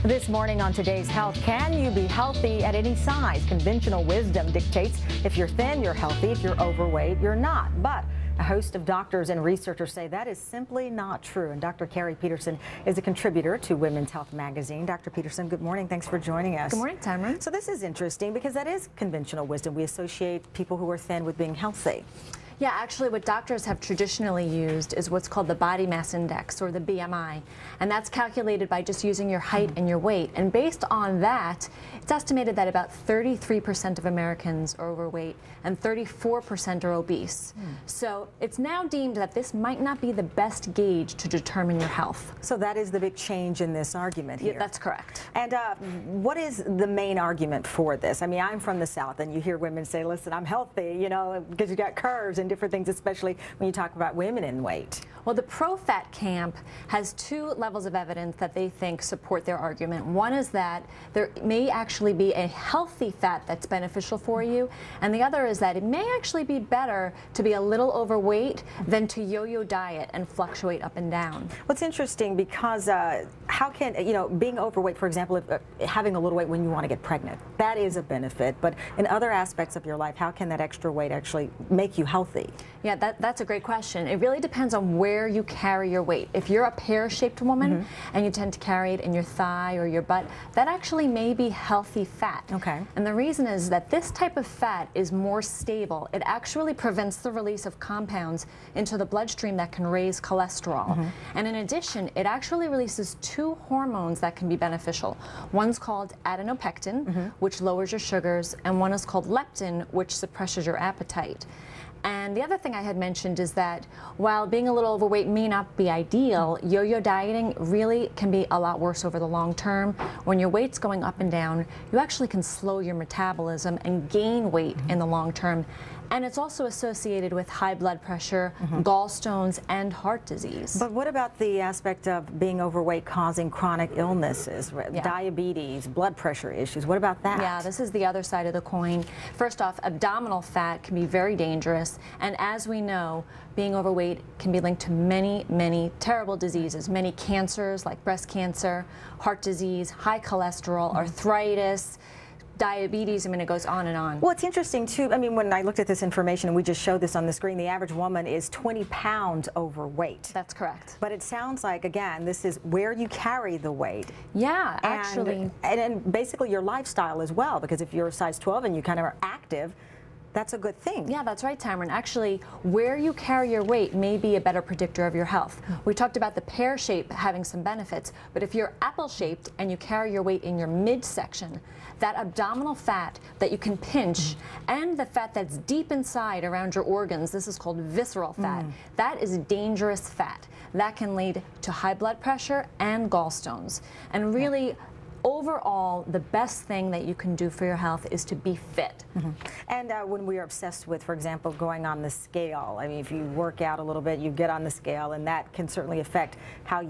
This morning on Today's Health, can you be healthy at any size? Conventional wisdom dictates if you're thin, you're healthy. If you're overweight, you're not. But a host of doctors and researchers say that is simply not true. And Dr. Keri Peterson is a contributor to Women's Health magazine. Dr. Peterson, good morning. Thanks for joining us. Good morning, Tamara. So this is interesting because that is conventional wisdom. We associate people who are thin with being healthy. Yeah, actually what doctors have traditionally used is what's called the body mass index, or the BMI, and that's calculated by just using your height and your weight. And based on that, it's estimated that about 33% of Americans are overweight and 34% are obese. So it's now deemed that this might not be the best gauge to determine your health. So that is the big change in this argument here. Yeah, that's correct. And what is the main argument for this? I mean, I'm from the South, and you hear women say, listen, I'm healthy, you know, because you got curves and different things, especially when you talk about women in weight. Well, the pro-fat camp has two levels of evidence that they think support their argument. One is that there may actually be a healthy fat that's beneficial for you, and the other is that it may actually be better to be a little overweight than to yo-yo diet and fluctuate up and down. What's interesting, because how can, you know, being overweight, for example, if, having a little weight when you want to get pregnant, that is a benefit, but in other aspects of your life, how can that extra weight actually make you healthy? Yeah, that's a great question. It really depends on where you carry your weight. If you're a pear-shaped woman and you tend to carry it in your thigh or your butt, that actually may be healthy fat. Okay. And the reason is that this type of fat is more stable. It actually prevents the release of compounds into the bloodstream that can raise cholesterol. And in addition, it actually releases two hormones that can be beneficial. One's called adenopectin, which lowers your sugars, and one is called leptin, which suppresses your appetite. And the other thing I had mentioned is that while being a little overweight may not be ideal, yo-yo dieting really can be a lot worse over the long term. When your weight's going up and down, you actually can slow your metabolism and gain weight in the long term. And it's also associated with high blood pressure, gallstones, and heart disease. But what about the aspect of being overweight causing chronic illnesses, diabetes, blood pressure issues? What about that? Yeah, this is the other side of the coin. First off, abdominal fat can be very dangerous. And as we know, being overweight can be linked to many, many terrible diseases, many cancers like breast cancer, heart disease, high cholesterol, arthritis, diabetes. I mean, it goes on and on. Well, it's interesting too. I mean, when I looked at this information, and we just showed this on the screen, the average woman is 20 pounds overweight. That's correct. But it sounds like, again, this is where you carry the weight. Yeah, actually. And basically your lifestyle as well, because if you're a size 12 and you kind of are active, that's a good thing. Yeah, that's right, Tamara. Actually, where you carry your weight may be a better predictor of your health. We talked about the pear shape having some benefits, but if you're apple-shaped and you carry your weight in your midsection, that abdominal fat that you can pinch and the fat that's deep inside around your organs, this is called visceral fat, that is dangerous fat. That can lead to high blood pressure and gallstones. And really, overall, the best thing that you can do for your health is to be fit. And when we are obsessed with, for example, going on the scale, I mean, if you work out a little bit, you get on the scale, and that can certainly affect how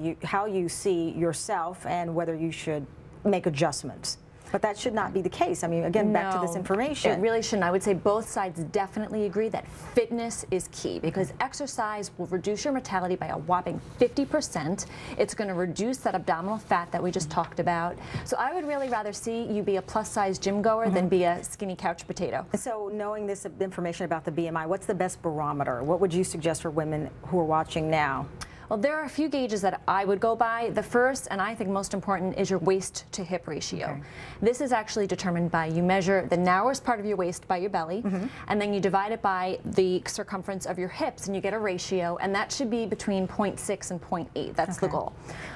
you see yourself and whether you should make adjustments. But that should not be the case. I mean, again, back to this information. It really shouldn't. I would say both sides definitely agree that fitness is key, because exercise will reduce your mortality by a whopping 50%. It's going to reduce that abdominal fat that we just talked about. So I would really rather see you be a plus-size gym goer than be a skinny couch potato. So knowing this information about the BMI, what's the best barometer? What would you suggest for women who are watching now? Well, there are a few gauges that I would go by. The first, and I think most important, is your waist to hip ratio. This is actually determined by, you measure the narrowest part of your waist by your belly, and then you divide it by the circumference of your hips, and you get a ratio, and that should be between 0.6 and 0.8. That's the goal.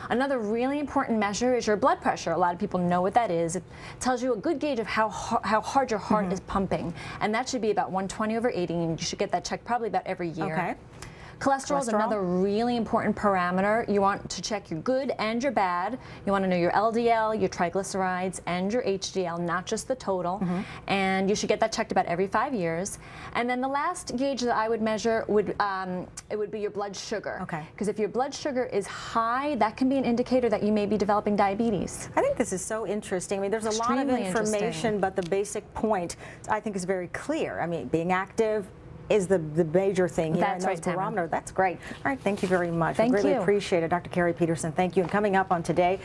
Another really important measure is your blood pressure. A lot of people know what that is. It tells you a good gauge of how hard your heart is pumping, and that should be about 120/80, and you should get that checked probably about every year. Cholesterol is another really important parameter. You want to check your good and your bad. You want to know your LDL, your triglycerides, and your HDL, not just the total. And you should get that checked about every 5 years. And then the last gauge that I would measure would be your blood sugar. Because if your blood sugar is high, that can be an indicator that you may be developing diabetes. I think this is so interesting. I mean, there's a lot of information, but the basic point I think is very clear. I mean, being active is the major thing here. That's right, barometer. That's great. All right, thank you very much. Thank you. I greatly appreciate it. Dr. Keri Peterson, thank you. And coming up on Today,